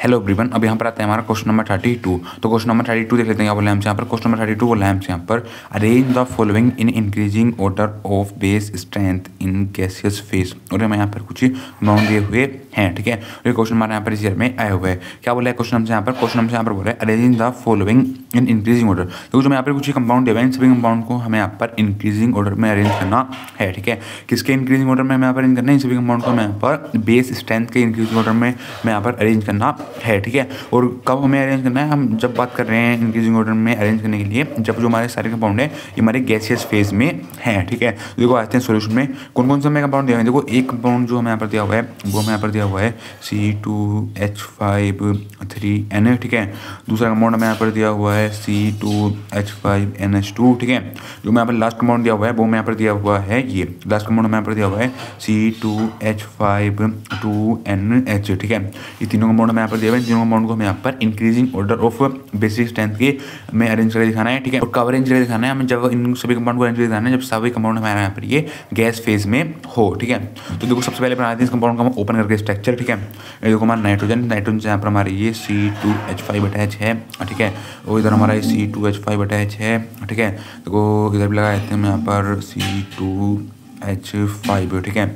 Hello everyone, अब यहाँ पर आता है हमारा क्वेश्चन नंबर 32। तो क्वेश्चन नंबर 32 देख लेते हैं क्या बोला है हमसे यहाँ पर। क्वेश्चन नंबर 32 बोला है हमसे यहाँ पर, arrange the following in increasing order of base strength in gaseous phase. और हमें यहाँ पर कुछ नाउन दिए हुए हैं, ठीक है। ये क्वेश्चन हमारे यहाँ पर इस ईयर में आया हुआ है। क्या बोला है क्वेश्चन हमसे यहाँ पर, क्वेश्चन हमसे यहाँ पर बोला है arrange the following in increasing order. तो जो यहाँ पर कुछ कंपाउंड दिया हुआ है, इन सभी कंपाउंड को हमें यहाँ पर इंक्रीजिंग ऑर्डर में अरेंज करना है, ठीक है। किसके इंक्रीजिंग ऑर्डर में हमें यहाँ पर अरेंज करना है, इन सभी कंपाउंड को हमें यहाँ पर बेस स्ट्रेंथ के इंक्रीजिंग ऑर्डर में यहाँ पर अरेंज करना है, ठीक है। और कब हमें अरेंज करना है, हम जब बात कर रहे हैं इंक्रीजिंग ऑर्डर में अरेंज करने के लिए, जब जो हमारे सारे कंपाउंड है ये हमारे गैसियस फेज में है, ठीक है। देखो आते हैं सॉल्यूशन में कौन कौन से हमें कंपाउंड दिया हुआ है। देखो एक कंपाउंड जो हमें यहाँ पर दिया हुआ है वो हमें यहाँ पर दिया हुआ है C2H5 3Na, ठीक है। दूसरा कंपाउंड हमें यहाँ पर दिया हुआ है C2H5NH2, ठीक है। जो हमें यहाँ पर लास्ट कंपाउंड दिया हुआ है वो हमें यहाँ पर दिया हुआ है, ये लास्ट कंपाउंड हमें यहाँ पर दिया हुआ है C2H5 2NH, ठीक है। ये तीनों कंपाउंड हमें यहाँ पर दिया हुआ है। तीनों कंपाउंड को हमें यहाँ पर increasing order of basic strength के में अरेंज करके दिखाना है, ठीक है। और कब अरेंज करके दिखाना है, हमें जब इन सभी कंपाउंड को अरेंज करके दिखाना है जब सभी कंपाउंड हमारे यहाँ पर ये गैस फेज में हो, ठीक है। तो देखो सबसे पहले बनाते हैं इस कंपाउंड को हम ओपन करके स्ट्रक्चर, ठीक है। ये देखो हमारा नाइट्रोजन से यहाँ पर हमारे ये C2H5H है, ठीक है। और इधर हमारा C2H5H है, ठीक है। देखो इधर भी लगा देते हैं हम यहाँ पर C2H5, ठीक है।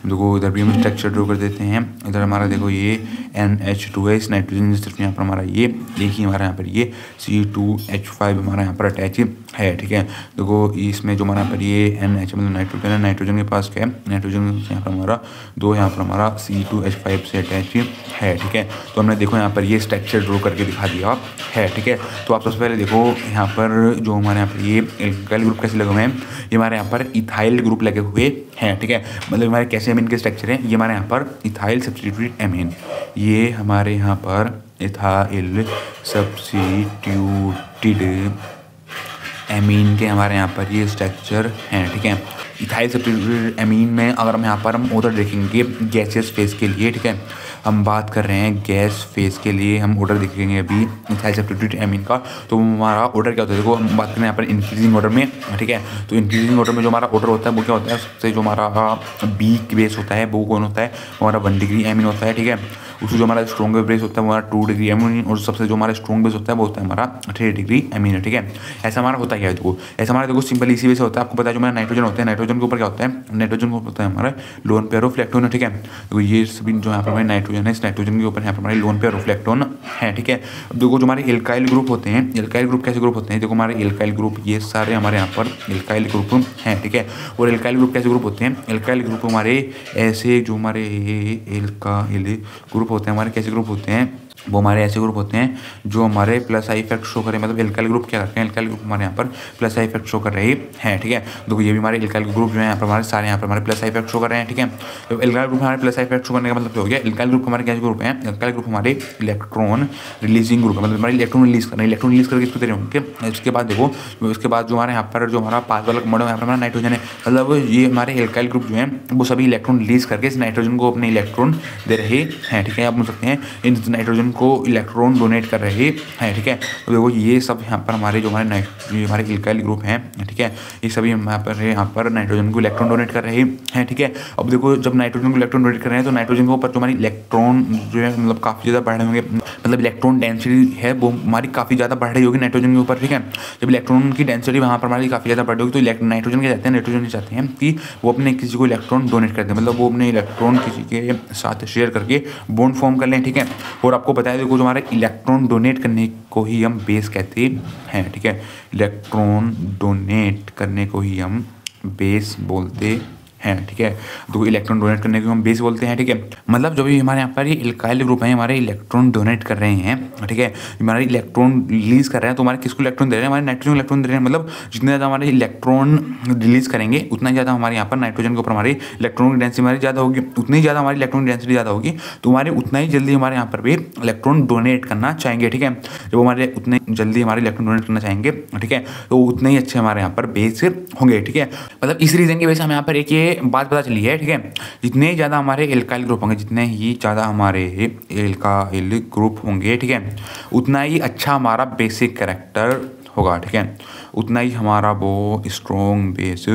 देखो इधर भी हम स्ट्रक्चर ड्रॉ कर देते हैं। इधर हमारा देखो ये NH2 है, इस नाइट्रोजन सिर्फ यहाँ पर हमारा ये एक ही हमारा यहाँ पर ये C2H5 हमारा यहाँ पर अटैच है, ठीक है। देखो इसमें जो हमारा यहाँ पर ये NH मतलब नाइट्रोजन है, नाइट्रोजन के पास क्या है, नाइट्रोजन से यहाँ पर हमारा दो यहाँ पर हमारा C2H5 से अटैच है, ठीक है। तो हमने देखो यहाँ पर ये स्ट्रक्चर ड्रॉ करके दिखा दिया है, ठीक है। तो आप सबसे पहले देखो यहाँ पर जो हमारे यहाँ पर ये एल्काइल ग्रुप कैसे लगे हुए हैं, ये हमारे यहाँ पर इथाइल ग्रुप लगे हुए हैं, ठीक है। मतलब हमारे कैसे एमीन के स्ट्रक्चर हैं, ये हमारे यहाँ पर इथाइल सब्स्टिट्यूटेड एमीन, ये हमारे यहाँ पर इथाइल सब्स्टिट्यूटेड एमीन के हमारे यहाँ पर ये स्ट्रक्चर हैं, ठीक है। इथाइल सब्स्टिट्यूटेड एमीन में अगर हम यहाँ पर हम ऑर्डर देखेंगे गैसियस फेज के लिए, ठीक है। हम बात कर रहे हैं गैस फेज के लिए, हम ऑर्डर देखेंगे अभी इथाइल सब्स्टिट्यूटेड एमीन का। तो हमारा ऑर्डर क्या होता है, देखो हम बात करें यहाँ पर इंक्रीजिंग ऑर्डर में, ठीक है। तो इंक्रीजिंग ऑर्डर में जो हमारा ऑर्डर होता है वो क्या होता है, सबसे जो हमारा बी बेस होता है वो कौन होता है, हमारा 1 डिग्री एमीन होता है, ठीक है। उससे जो हमारा स्ट्रॉन्ग बेस होता है वो हमारा 2 डिग्री एमीन, और सबसे जो हमारा स्ट्रॉन्ग बेस होता है वो होता है हमारा 3 डिग्री एमीन है, ठीक है। ऐसा हमारा होता है, देखो ऐसा हमारा देखो सिंपल इसी वजह से होता है। आपको पता है जो हमारा नाइट्रोजन होता है, नाइट्रोजन के ऊपर क्या होता है, नाइट्रोजन के ऊपर होता है हमारा लोन पेयर ऑफ इलेक्ट्रॉन है, ठीक है। तो ये सभी जो यहाँ पर हमारे नाइट्रोजन है, इस नाइट्रोजन के ऊपर यहाँ पर हमारे लोन पेयर ऑफ इलेक्ट्रॉन है, ठीक है। अब देखो जो हमारे एल्काइल ग्रुप होते हैं, एल्काइल ग्रुप कैसे ग्रुप होते हैं, देखो हमारे एल्काइल ग्रुप ये सारे हमारे यहाँ पर एल्काइल ग्रुप हैं, ठीक है। और एल्काइल ग्रुप कैसे ग्रुप होते हैं, एल्काइल ग्रुप हमारे ऐसे जो हमारे एल्काइल ग्रुप होते हैं हमारे कैसे ग्रुप होते हैं, वो हमारे ऐसे ग्रुप होते हैं जो हमारे प्लस आई इफेक्ट शो करें। मतलब एल्काइल ग्रुप क्या करते हैं, एल्काइल ग्रुप हमारे यहाँ पर प्लस आई इफेक्ट शो कर रहे हैं, ठीक है। देखो ये भी हमारे एल्काइल ग्रुप जो है यहाँ पर हमारे सारे यहाँ पर हमारे प्लस आई इफेक्ट शो कर रहे हैं, ठीक है। तो एल्काइल ग्रुप हमारे प्लस आई इफेक्ट शो करने का मतलब हो गया, एल्काइल ग्रुप हमारे कैसे ग्रुप हैं, एल्काइल ग्रुप हमारे इलेक्ट्रॉन रिलीजिंग ग्रुप है, मतलब हमारे इलेक्ट्रॉन रिलीज कर रहे हैं, इलेक्ट्रॉन रिलीज करके इसको दे रहे होंगे। उसके बाद देखो उसके बाद जो हमारे यहाँ पर जो हमारा पास वाला कंपाउंड है यहाँ पर हमारा नाइट्रोजन है, मतलब ये हमारे एल्काइल ग्रुप जो है वो सभी इलेक्ट्रॉन रिलीज करके इस नाइट्रोजन को अपने इलेक्ट्रॉन दे रहे हैं, ठीक है। आप बोल सकते हैं इन नाइट्रोजन को इलेक्ट्रॉन डोनेट कर रहे हैं, ठीक है। तो देखो ये सब यहाँ पर हमारे जो हमारे एल्काइल ग्रुप हैं, ठीक है, ये सभी यहाँ पर नाइट्रोजन को इलेक्ट्रॉन डोनेट कर रहे हैं, ठीक है। अब देखो जब नाइट्रोजन को इलेक्ट्रॉन डोनेट कर रहे हैं तो नाइट्रोजन के ऊपर जो हमारी इलेक्ट्रॉन जो है मतलब काफ़ी ज़्यादा बढ़ रहे होंगे, मतलब इलेक्ट्रॉन डेंसिटी है वो हमारी काफ़ी ज़्यादा बढ़ रही होगी नाइट्रोजन के ऊपर, ठीक है। जब इलेक्ट्रॉन की डेंसिटी वहाँ पर हमारी काफ़ी ज़्यादा बढ़ रही होगी तो नाइट्रोजन क्या चाहते हैं, नाइट्रोजन चाहते हैं कि वो अपने किसी को इलेक्ट्रॉन डोनेट कर दें, मतलब वो अपने इलेक्ट्रॉन किसी के साथ शेयर करके बॉन्ड फॉर्म कर लें, ठीक है। और आपको बताया देखो जो हमारे इलेक्ट्रॉन डोनेट करने को ही हम बेस कहते हैं, ठीक है। इलेक्ट्रॉन डोनेट करने को ही हम बेस बोलते हैं, ठीक है। तो इलेक्ट्रॉन डोनेट करने को हम बेस बोलते हैं, ठीक है। मतलब जो भी हमारे यहाँ पर ये एल्काइल ग्रुप है हमारे इलेक्ट्रॉन डोनेट कर रहे हैं, ठीक है। हमारे इलेक्ट्रॉन रिलीज कर रहे हैं तो हमारे किसको इलेक्ट्रॉन दे रहे हैं, हमारे नाइट्रोजन इलेक्ट्रॉन दे रहे हैं। मतलब जितने ज़्यादा हमारे इलेक्ट्रॉन रिलीज करेंगे उतना ज़्यादा हमारे यहाँ पर नाइट्रोजन के ऊपर हमारी इलेक्ट्रॉन की डेंसिटी हमारी ज़्यादा होगी, उतनी ज़्यादा हमारी इलेक्ट्रॉन डेंसिटी ज़्यादा होगी तो हमारे उतना ही जल्दी हमारे यहाँ पर भी इलेक्ट्रॉन डोनेट करना चाहेंगे, ठीक है। जब हमारे उतने जल्दी हमारे इलेक्ट्रॉन डोनेट करना चाहेंगे, ठीक है, तो उतने ही अच्छे हमारे यहाँ पर बेस होंगे, ठीक है। मतलब इस रीजन की वजह से हमें यहाँ पर एक ये बात पता चली है, ठीक है। जितने ज़्यादा हमारे एल्काइल ग्रुप होंगे, जितने ही ज़्यादा हमारे एल्काइल ग्रुप होंगे, ठीक है, उतना ही अच्छा हमारा बेसिक कैरेक्टर होगा, ठीक है, उतना ही हमारा वो स्ट्रॉन्ग बेस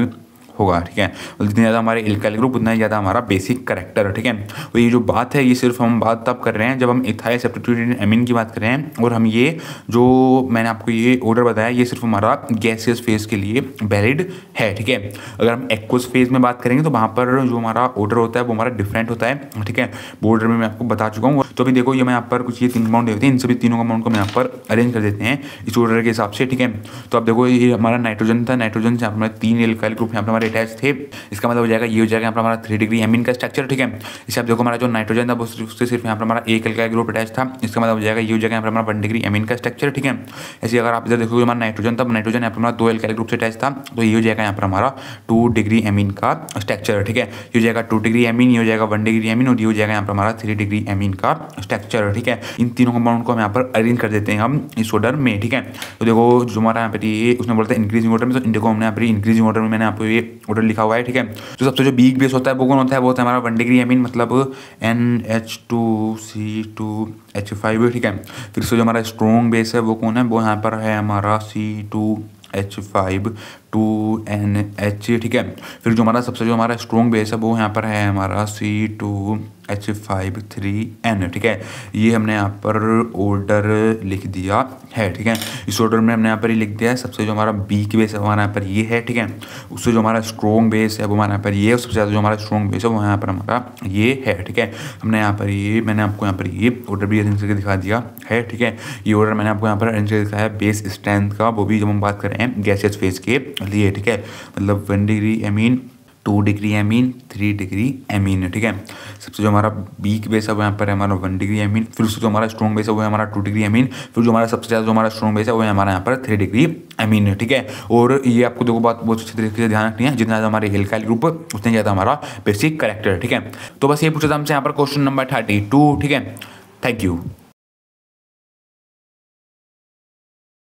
होगा, ठीक है। और जितने ज़्यादा हमारे एल्काइल ग्रुप उतना ही ज़्यादा हमारा बेसिक कैरेक्टर है, ठीक है। तो ये जो बात है ये सिर्फ हम बात तब कर रहे हैं जब हम इथाइल सब्स्टिट्यूटेड एमीन की बात कर रहे हैं। और हम ये जो मैंने आपको ये ऑर्डर बताया ये सिर्फ हमारा गैसियस फेज के लिए वैलिड है, ठीक है। अगर हम एक्वस फेज में बात करेंगे तो वहाँ पर जो हमारा ऑर्डर होता है वो हमारा डिफरेंट होता है, ठीक है। वो ऑर्डर में मैं आपको बता चुका हूँ। तो अभी देखो ये मैं यहाँ पर कुछ ये 3 कंपाउंड देते हैं, इन सभी तीनों कंपाउंड को मैं यहाँ पर अरेंज कर देते हैं इस ऑर्डर के हिसाब से, ठीक है। तो अब देखो ये हमारा नाइट्रोजन था, नाइट्रोजन से हमारे 3 एल्काइल ग्रुप यहाँ पर हमारे अटैच थे। इसका मतलब हो जाएगा ये हो जाएगा यहाँ पर हमारा 3 डिग्री एमीन का स्ट्रक्चर, ठीक है। इसे आप देखो हमारा जो नाइट्रोजन था उससे सिर्फ यहाँ पर हमारा एक एल्काइल ग्रुप अटैच था। इसका मतलब हो जाएगा ये हो जाएगा यहाँ पर हमारा 1 डिग्री एमीन का स्ट्रक्चर, ठीक है। ऐसे अगर आप इधर देखोगे हमारा नाइट्रोजन था, नाइट्रोजन यहाँ पर हमारा 2 एल्काइल ग्रुप से अटैच था, तो ये हो जाएगा यहाँ पर हमारा 2 डिग्री एमीन का स्ट्रक्चर, ठीक है। ये हो जाएगा 2 डिग्री एमीन, ये हो जाएगा 1 डिग्री एमीन और ये हो जाएगा यहाँ पर हमारा 3 डिग्री एमीन का स्ट्रक्चर, ठीक है। इन तीनों कंपाउंड को हम यहाँ पर अरेंज कर देते हैं हम इस ऑर्डर में, ठीक है। तो देखो जो हमारा यहाँ पर ये उसने बोलता है इंक्रीजिंग ऑर्डर में, तो देखो हमने यहाँ पर इंक्रीजिंग ऑर्डर में मैंने आपको ये ऑर्डर लिखा हुआ है, ठीक है। तो सबसे जो वीक बेस होता है वो कौन होता है, वो होता है हमारा 1 डिग्री एमीन मतलब NH2C2H5, ठीक है। फिर से जो हमारा स्ट्रॉन्ग बेस है वो कौन है, वो यहाँ पर है हमारा C2H5 2NH, ठीक है। फिर जो हमारा सबसे जो हमारा स्ट्रॉन्ग बेस है वो यहाँ पर है हमारा C2H5 3N, ठीक है। ये हमने यहाँ पर ऑर्डर लिख दिया है, ठीक है। इस ऑर्डर में हमने यहाँ पर ही लिख दिया है। सबसे जो हमारा वीक बेस है हमारा यहाँ पर ये है, ठीक है। उससे जो हमारा स्ट्रॉन्ग बेस है वो हमारे यहाँ पर ये है, सबसे ज़्यादा जो हमारा स्ट्रॉन्ग बेस है वो यहाँ पर हमारा ये है, ठीक है। हमने यहाँ पर ये मैंने आपको यहाँ पर ये ऑर्डर भी अरेंज करके दिखा दिया है, ठीक है। ये ऑर्डर मैंने आपको यहाँ पर अरेंज करके दिखाया है बेस स्ट्रेंथ का, वो भी जब हम बात कर रहे हैं गैसियस फेज के लिए, ठीक है। मतलब 1 degree amine, 2 degree amine, 3 degree amine, ठीक है। सबसे जो हमारा वीक बेस है वो यहाँ पर है हमारा 1 डिग्री एमीन। फिर उससे जो हमारा स्ट्रॉन्ग बेस है वो है हमारा 2 डिग्री एमीन। फिर जो हमारा सबसे ज़्यादा जो हमारा स्ट्रॉन्ग बेस है वो है हमारा यहाँ पर 3 डिग्री एमीन, ठीक है। और ये आपको देखो बात बहुत अच्छी तरीके से ध्यान रखनी है, जितना ज़्यादा हमारे एल्काइल ग्रुप उतने ज़्यादा हमारा बेसिक कैरेक्टर, ठीक है। तो बस ये पूछा था हमसे यहाँ पर क्वेश्चन नंबर 32, ठीक है। Thank you.